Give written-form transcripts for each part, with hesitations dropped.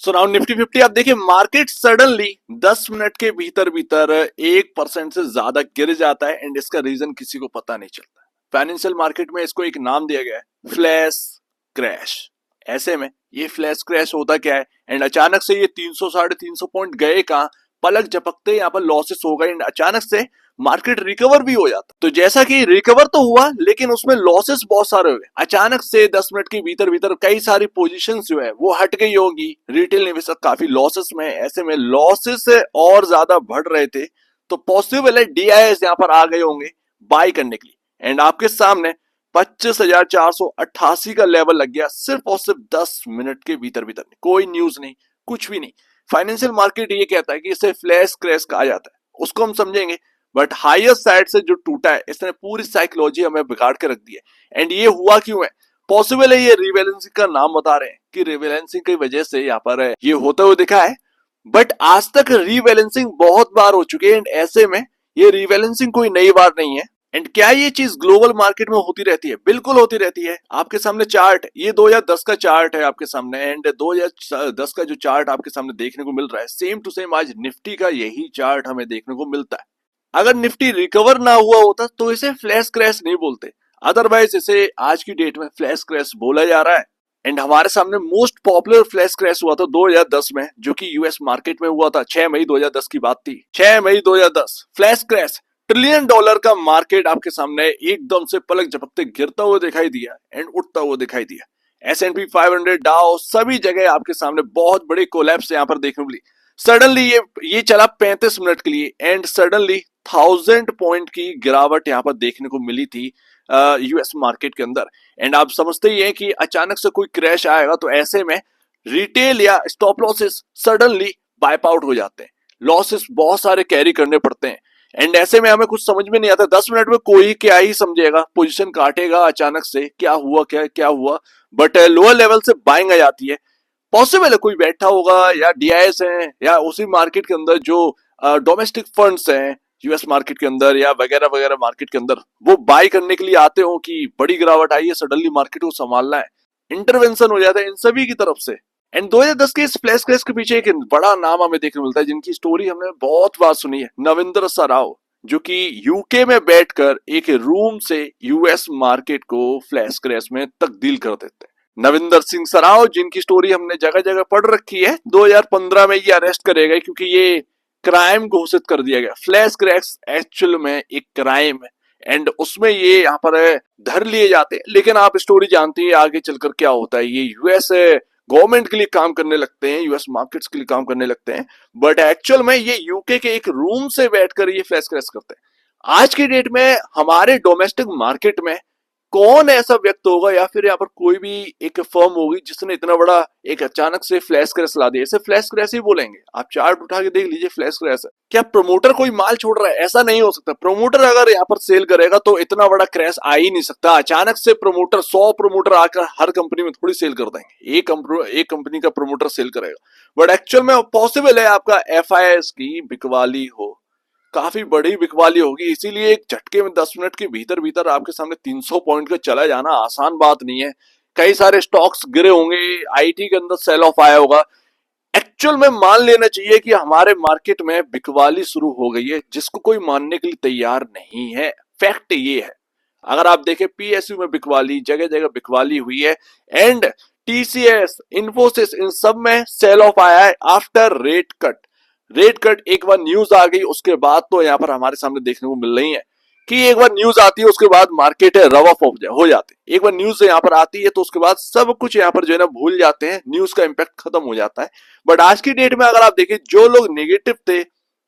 So now Nifty 50 आप देखिए market suddenly 10 minute के भीतर भीतर 1% से ज्यादा गिर जाता है एंड इसका रीजन किसी को पता नहीं चलता। फाइनेंशियल मार्केट में इसको एक नाम दिया गया है फ्लैश क्रैश। ऐसे में ये फ्लैश क्रैश होता क्या है एंड अचानक से ये 300 साढ़े 300 पॉइंट गए कहाँ, पलक झपकते यहाँ पर लॉसेस हो गए एंड अचानक से मार्केट रिकवर भी हो जाता। तो जैसा कि रिकवर तो हुआ लेकिन उसमें लॉसेस बहुत सारे हुए। अचानक से 10 मिनट के भीतर भीतर कई सारी पोजीशंस जो है वो हट गई होगी। रिटेल निवेशक काफी लॉसेस में, ऐसे में लॉसेस और ज्यादा बढ़ रहे थे तो पॉसिबल है डीआईएस यहाँ पर आ गए होंगे बाय करने के लिए एंड आपके सामने 25,488 का लेवल लग गया सिर्फ और सिर्फ 10 मिनट के भीतर भीतर। कोई न्यूज नहीं, कुछ भी नहीं। फाइनेंशियल मार्केट ये कहता है कि इसे फ्लैश क्रैश कहा जाता है, उसको हम समझेंगे। बट हायर साइड से जो टूटा है इसने पूरी साइकोलॉजी हमें बिगाड़ के रख दी है एंड ये हुआ क्यों है? पॉसिबल है ये रिबैलेंसिंग का नाम बता रहे हैं कि रिबैलेंसिंग की वजह से यहाँ पर ये होते हुए दिखा है। बट आज तक रिबैलेंसिंग बहुत बार हो चुकी है एंड ऐसे में ये रिबैलेंसिंग कोई नई बार नहीं है। एंड क्या ये चीज ग्लोबल मार्केट में होती रहती है? बिल्कुल होती रहती है। आपके सामने चार्ट, ये 2010 का चार्ट है आपके सामने एंड 2010 का जो चार्ट आपके सामने देखने को मिल रहा है सेम टू सेम आज निफ्टी का यही चार्ट हमें देखने को मिलता है। अगर निफ्टी रिकवर ना हुआ होता तो इसे फ्लैश क्रैश नहीं बोलते, अदरवाइज इसे आज की डेट में फ्लैश क्रैश बोला जा रहा है। एंड हमारे सामने मोस्ट पॉपुलर फ्लैश क्रैश हुआ था 2010 में, जो कि यूएस मार्केट में हुआ था। 6 मई 2010 की बात थी। 6 मई 2010 फ्लैश क्रैश, ट्रिलियन डॉलर का मार्केट आपके सामने एकदम से पलक झपकते गिरता हुआ दिखाई दिया एंड उठता हुआ दिखाई दिया। S&P 500 डाउ सभी जगह आपके सामने बहुत बड़ी कोलैप्स यहाँ पर देखने को मिली। सडनली ये चला 35 मिनट के लिए एंड सडनली 1000 पॉइंट की गिरावट यहाँ पर देखने को मिली थी यूएस मार्केट के अंदर। एंड आप समझते ही हैं कि अचानक से कोई क्रैश आएगा तो ऐसे में रिटेल या stop losses suddenly wipe out हो जाते हैं, लॉसेस बहुत सारे कैरी करने पड़ते हैं। एंड ऐसे में हमें कुछ समझ में नहीं आता, 10 मिनट में कोई क्या ही समझेगा, पोजीशन काटेगा अचानक से क्या हुआ क्या हुआ। बट लोअर लेवल से बाइंग आ जाती है। पॉसिबल है कोई बैठा होगा या डीआईएस है या उसी मार्केट के अंदर जो डोमेस्टिक फंड्स हैं यूएस मार्केट के अंदर या वगैरह वगैरह मार्केट के अंदर, वो बाय करने के लिए आते हो कि बड़ी गिरावट आई है सडनली मार्केट को संभालना है। इंटरवेंशन हो जाता है इन सभी की तरफ से। एंड 2010 के इस फ्लैश क्रैश के पीछे एक बड़ा नाम हमें देखने को मिलता है जिनकी स्टोरी हमने बहुत बार सुनी है, नविंदर सराव, जो कि यूके में बैठकर एक रूम से यूएस मार्केट को फ्लैश क्रैश में तब्दील कर देते हैं। नविंदर सिंह सराव, जिनकी स्टोरी हमने जगह जगह पढ़ रखी है। 2015 में ये अरेस्ट करे गए क्योंकि ये क्राइम घोषित कर दिया गया। फ्लैश क्रैश एक्चुअल में एक क्राइम है एंड उसमें ये यहाँ पर धर लिए जाते हैं। लेकिन आप स्टोरी जानती है आगे चलकर क्या होता है। ये यूएस गवर्नमेंट के लिए काम करने लगते हैं, यूएस मार्केट्स के लिए काम करने लगते हैं, बट एक्चुअल में ये यूके के एक रूम से बैठकर ये फ्लैश क्रैश करते हैं। आज की डेट में हमारे डोमेस्टिक मार्केट में कौन ऐसा व्यक्ति होगा या फिर यहाँ पर कोई भी एक फर्म होगी जिसने इतना बड़ा एक अचानक से फ्लैश क्रैश ला दिया? इसे फ्लैश क्रैश ही बोलेंगे। आप चार्ट उठा के देख लीजिए, फ्लैश क्रैश है। क्या प्रमोटर कोई माल छोड़ रहा है? ऐसा नहीं हो सकता। प्रमोटर अगर यहाँ पर सेल करेगा तो इतना बड़ा क्रैश आ ही नहीं सकता। अचानक से प्रमोटर 100 प्रमोटर आकर हर कंपनी में थोड़ी सेल कर देंगे। एक कंपनी का प्रमोटर सेल करेगा। बट एक्चुअल में पॉसिबल है आपका एफआईएस की बिकवाली हो, काफी बड़ी बिकवाली होगी। इसीलिए एक झटके में 10 मिनट के भीतर भीतर आपके सामने 300 पॉइंट का चला जाना आसान बात नहीं है। कई सारे स्टॉक्स गिरे होंगे, आईटी के अंदर सेल ऑफ आया होगा। एक्चुअल में मान लेना चाहिए कि हमारे मार्केट में बिकवाली शुरू हो गई है, जिसको कोई मानने के लिए तैयार नहीं है। फैक्ट ये है। अगर आप देखें पीएसयू में बिकवाली, जगह जगह बिकवाली हुई है एंड टीसीएस, इन्फोसिस, इन सब में सेल ऑफ आया है after rate cut. Rate cut एक बार न्यूज आ गई उसके बाद तो यहाँ पर हमारे सामने देखने को मिल रही है कि एक बार न्यूज आती है उसके बाद मार्केट है रव ऑफ हो जाते हैं। एक बार न्यूज यहाँ पर आती है तो उसके बाद सब कुछ यहाँ पर जो है ना भूल जाते हैं, न्यूज का इंपैक्ट खत्म हो जाता है। बट आज की डेट में अगर आप देखें जो लोग नेगेटिव थे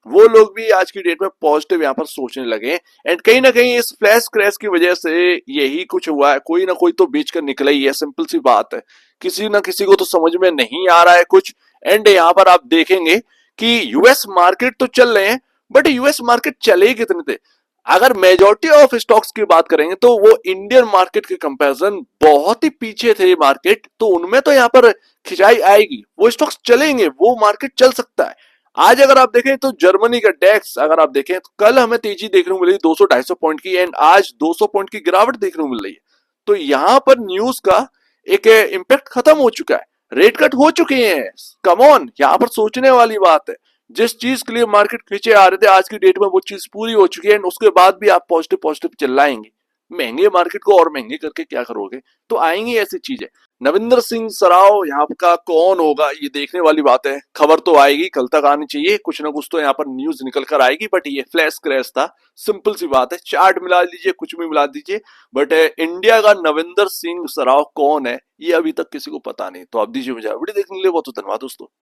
वो लोग भी आज की डेट में पॉजिटिव यहाँ पर सोचने लगे। एंड कहीं ना कहीं इस फ्लैश क्रैश की वजह से यही कुछ हुआ है। कोई ना कोई तो बेच कर निकला ही है, सिंपल सी बात है। किसी ना किसी को तो समझ में नहीं आ रहा है कुछ। एंड यहाँ पर आप देखेंगे कि यूएस मार्केट तो चल रहे हैं बट यूएस मार्केट चले कितने थे? अगर मेजॉरिटी ऑफ स्टॉक्स की बात करेंगे तो वो इंडियन मार्केट के कंपैरिजन बहुत ही पीछे थे मार्केट। तो उनमें तो यहाँ पर खिंचाई आएगी, वो स्टॉक्स चलेंगे, वो मार्केट चल सकता है। आज अगर आप देखें तो जर्मनी का डेक्स अगर आप देखें तो कल हमें तेजी देखने को मिली 200-250 पॉइंट की एंड आज 200 पॉइंट की गिरावट देखने को मिल रही है। तो यहाँ पर न्यूज का एक इम्पैक्ट खत्म हो चुका है। रेट कट हो चुके हैं। कम ऑन, यहाँ पर सोचने वाली बात है। जिस चीज के लिए मार्केट खींचे आ रहे थे आज की डेट में वो चीज पूरी हो चुकी है, उसके बाद भी आप पॉजिटिव पॉजिटिव चिल्लाएंगे। महंगे मार्केट को और महंगे करके क्या करोगे? तो आएंगी ऐसी चीजें। नविंदर सिंह सराव यहाँ का कौन होगा ये देखने वाली बात है। खबर तो आएगी, कल तक आनी चाहिए, कुछ ना कुछ तो यहाँ पर न्यूज निकल कर आएगी। बट ये फ्लैश क्रैश था, सिंपल सी बात है। चार्ट मिला लीजिए, कुछ भी मिला दीजिए, बट इंडिया का नविंदर सिंह सराव कौन है ये अभी तक किसी को पता नहीं। तो आप दीजिए मुझे वीडियो देखने के लिए बहुत धन्यवाद दोस्तों।